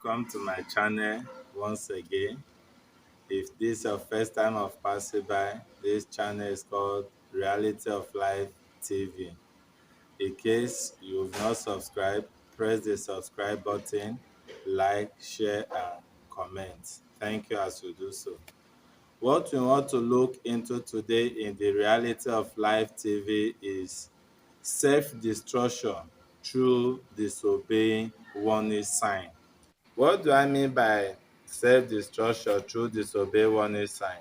welcome to my channel once again. If this is your first time of passing by, this channel is called Reality of Life TV. In case you've not subscribed, press the subscribe button, like, share, and comment. Thank you as you do so. What we want to look into today in the Reality of Life TV is self-destruction through disobeying warning sign. What do I mean by self-destruction through disobey warning sign?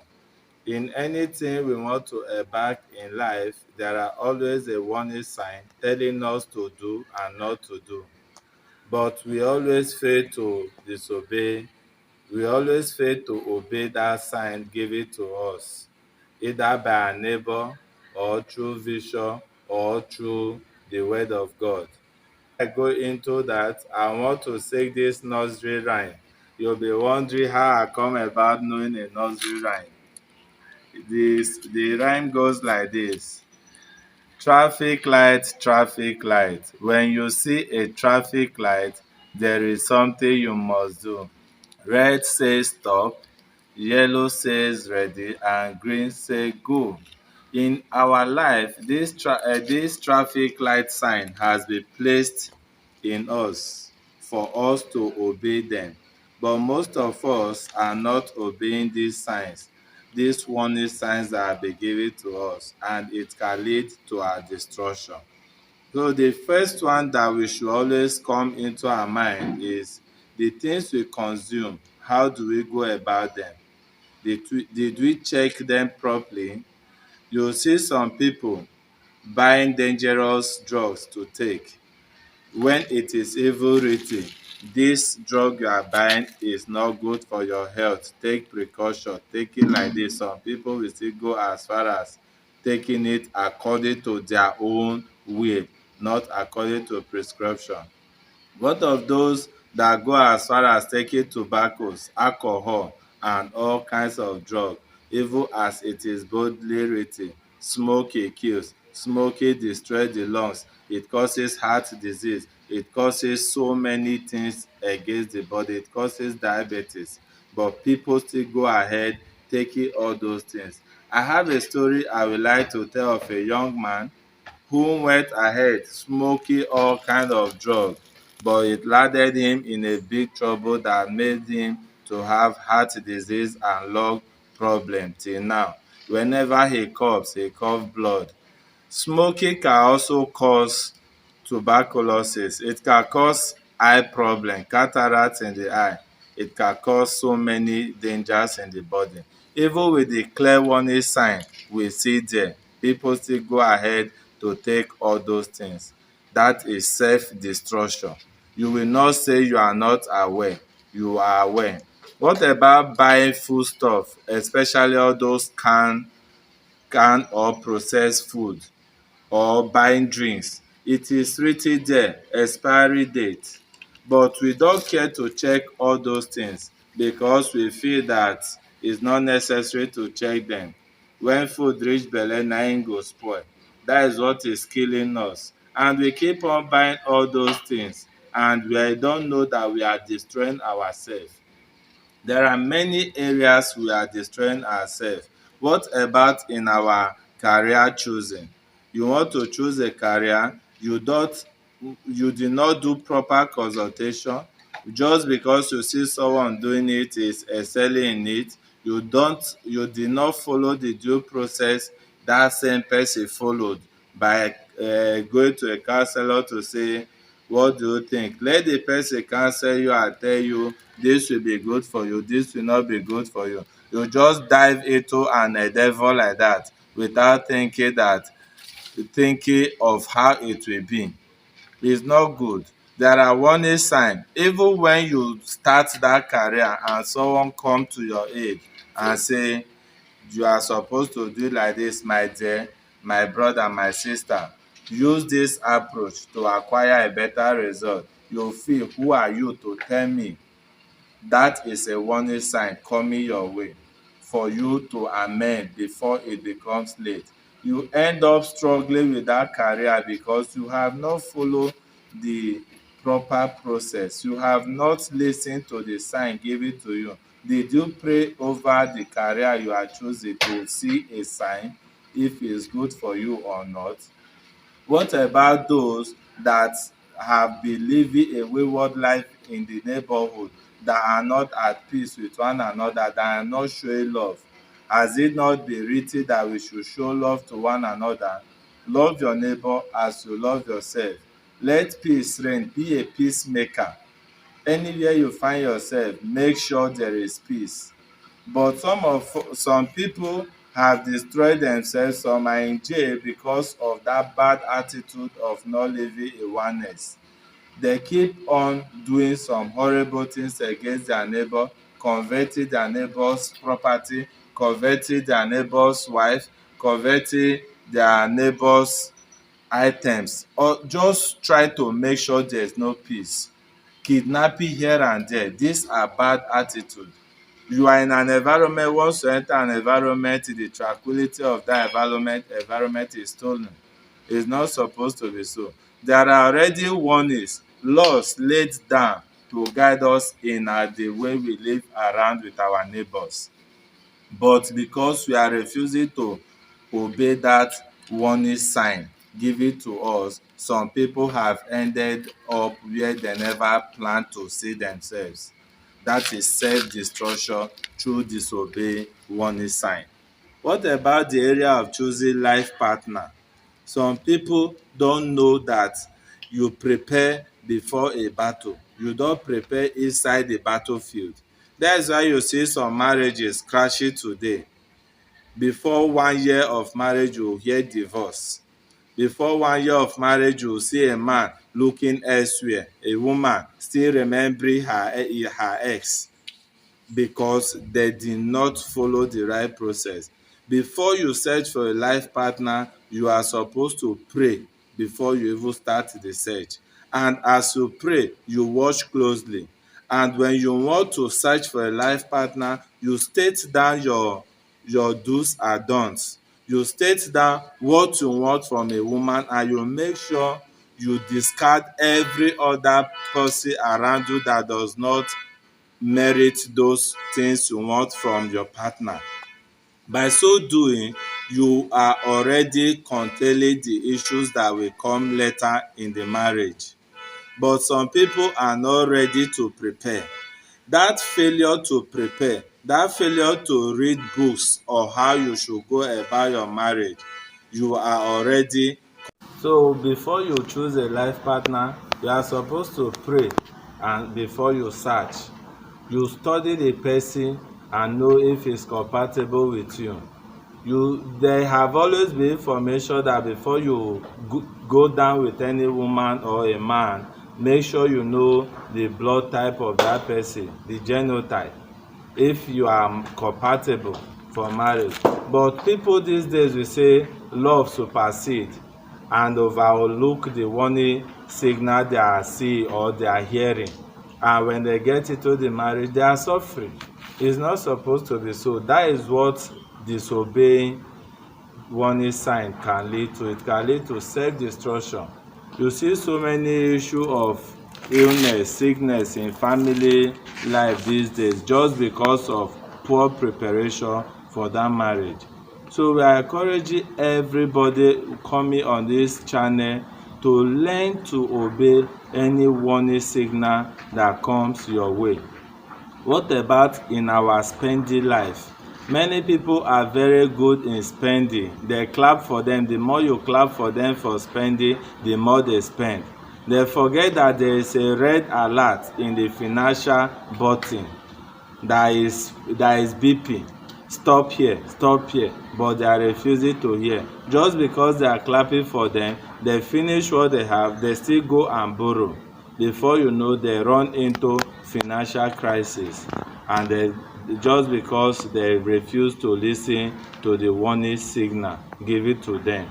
In anything we want to embark in life, there are always a warning sign telling us to do and not to do. But we always fail to disobey. We always fail to obey that sign given to us, either by our neighbor or through vision or through the word of God. I go into that, I want to sing this nursery rhyme. You'll be wondering how I come about knowing a nursery rhyme. The rhyme goes like this. Traffic light. When you see a traffic light, there is something you must do. Red says stop, yellow says ready, and green say go. In our life, this traffic light sign has been placed in us for us to obey them. But most of us are not obeying these signs, these warning signs that have been given to us, and it can lead to our destruction. So the first one that we should always come into our mind is the things we consume. How do we go about them? Did we check them properly? You see some people buying dangerous drugs to take when it is even written, this drug you are buying is not good for your health. Take precaution. Take it like this. Some people will still go as far as taking it according to their own will, not according to prescription. What of those that go as far as taking tobaccos, alcohol, and all kinds of drugs, even as it is boldly written, smoking kills, smoking destroys the lungs, it causes heart disease, it causes so many things against the body, it causes diabetes, but people still go ahead taking all those things. I have a story I would like to tell of a young man who went ahead smoking all kind of drugs, but it landed him in a big trouble that made him to have heart disease and lung problem till now. Whenever he coughs blood. Smoking can also cause tuberculosis. It can cause eye problem, cataract in the eye. It can cause so many dangers in the body. Even with the clear warning sign we see there, people still go ahead to take all those things. That is self-destruction. You will not say you are not aware. You are aware. What about buying food stuff, especially all those canned or processed food? Or buying drinks, it is written there expiry date, but we don't care to check all those things because we feel that it's not necessary to check them. When food reach belle na im go spoil. That is what is killing us, and we keep on buying all those things, and we don't know that we are destroying ourselves. There are many areas we are destroying ourselves. What about in our career choosing? You want to choose a career, you did not do proper consultation. Just because you see someone doing it is excelling in it, you did not follow the due process that same person followed by going to a counselor to say, what do you think? Let the person counsel you and tell you this will be good for you, this will not be good for you. You just dive into an endeavor like that without thinking of how it will be. It's not good. There are warning signs. Even when you start that career and someone come to your aid and say, you are supposed to do like this, my dear, my brother, my sister. Use this approach to acquire a better result. You feel, who are you to tell me? That is a warning sign coming your way for you to amend before it becomes late. You end up struggling with that career because you have not followed the proper process. You have not listened to the sign given to you. Did you pray over the career you are choosing to see a sign if it's good for you or not? What about those that have been living a wayward life in the neighborhood, that are not at peace with one another, that are not showing love? Has it not been written that we should show love to one another? Love your neighbor as you love yourself. Let peace reign. Be a peacemaker. Anywhere you find yourself, make sure there is peace. But some people have destroyed themselves. Some are in jail because of that bad attitude of not living a oneness. They keep on doing some horrible things against their neighbor, converting their neighbor's property, converting their neighbor's wife, converting their neighbor's items, or just try to make sure there's no peace. Kidnapping here and there, these are bad attitude. You are in an environment, once you enter an environment, the tranquility of that environment is stolen. It's not supposed to be so. There are already warnings, laws laid down to guide us in the way we live around with our neighbors. But because we are refusing to obey that warning sign given to us, some people have ended up where they never planned to see themselves. That is self-destruction through disobeying warning sign. What about the area of choosing life partner? Some people don't know that you prepare before a battle. You don't prepare inside the battlefield. That's why you see some marriages crashing today. Before 1 year of marriage, you will hear divorce. Before 1 year of marriage, you will see a man looking elsewhere, a woman still remembering her ex, because they did not follow the right process. Before you search for a life partner, you are supposed to pray before you even start the search. And as you pray, you watch closely. And when you want to search for a life partner, you state down your do's and don'ts. You state down what you want from a woman, and you make sure you discard every other person around you that does not merit those things you want from your partner. By so doing, you are already curtailing the issues that will come later in the marriage. But some people are not ready to prepare. That failure to prepare, that failure to read books on how you should go about your marriage, you are already. So before you choose a life partner, you are supposed to pray, and before you search, you study the person and know if it's compatible with you. There have always been information that before you go down with any woman or a man, make sure you know the blood type of that person, the genotype, if you are compatible for marriage. But people these days will say love supersedes and overlook the warning signal they are seeing or they are hearing. And when they get into the marriage, they are suffering. It's not supposed to be so. That is what disobeying warning sign can lead to. It can lead to self-destruction. You see so many issues of illness, sickness in family life these days just because of poor preparation for that marriage. So we are encouraging everybody coming on this channel to learn to obey any warning signal that comes your way. What about in our spending life? Many people are very good in spending. They clap for them. The more you clap for them for spending, the more they spend. They forget that there is a red alert in the financial button that is beeping. Stop here, but they are refusing to hear. Just because they are clapping for them, they finish what they have, they still go and borrow. Before you know, they run into financial crisis, and just because they refuse to listen to the warning signal given to them.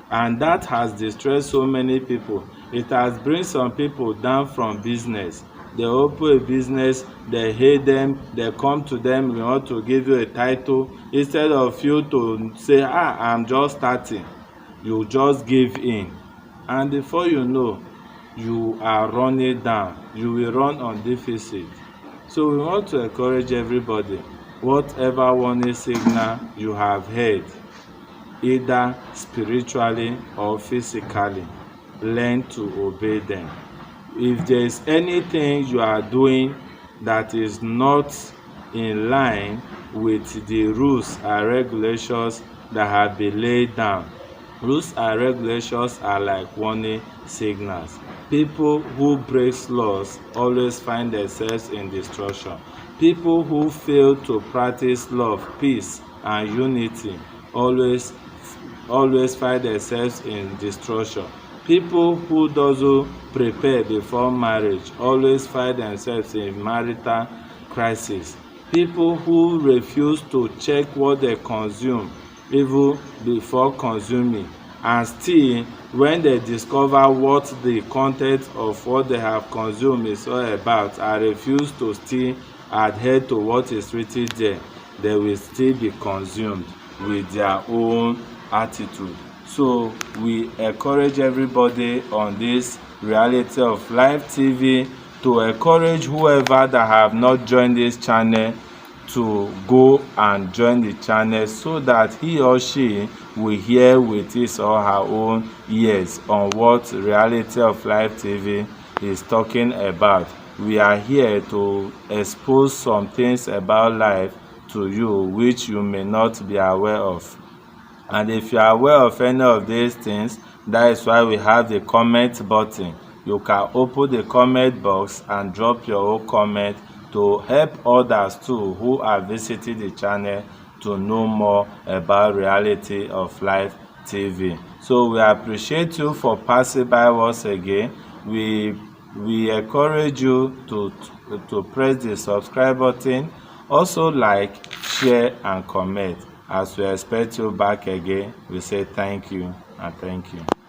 And that has distressed so many people. It has bring some people down from business. They open a business, they hate them, they come to them, we want to give you a title. Instead of you to say, I'm just starting, you just give in. And before you know, you are running down, you will run on deficit. So we want to encourage everybody, whatever warning signal you have heard, either spiritually or physically, learn to obey them. If there is anything you are doing that is not in line with the rules and regulations that have been laid down, rules and regulations are like warning signals. People who break laws always find themselves in destruction. People who fail to practice love, peace, and unity always find themselves in destruction. People who doesn't prepare before marriage always find themselves in marital crisis. People who refuse to check what they consume even before consuming, and still when they discover what the content of what they have consumed is all about and refuse to still adhere to what is written there, they will still be consumed with their own attitude. So we encourage everybody on this Reality of Life TV to encourage whoever that have not joined this channel to go and join the channel, so that he or she will hear with his or her own ears on what Reality of Life TV is talking about. We are here to expose some things about life to you which you may not be aware of. And if you are aware of any of these things, that is why we have the comment button. You can open the comment box and drop your own comment to help others too who are visiting the channel to know more about Reality of Life TV. So we appreciate you for passing by once again. We encourage you to press the subscribe button. Also like, share, and comment. As we expect you back again, we say thank you and thank you.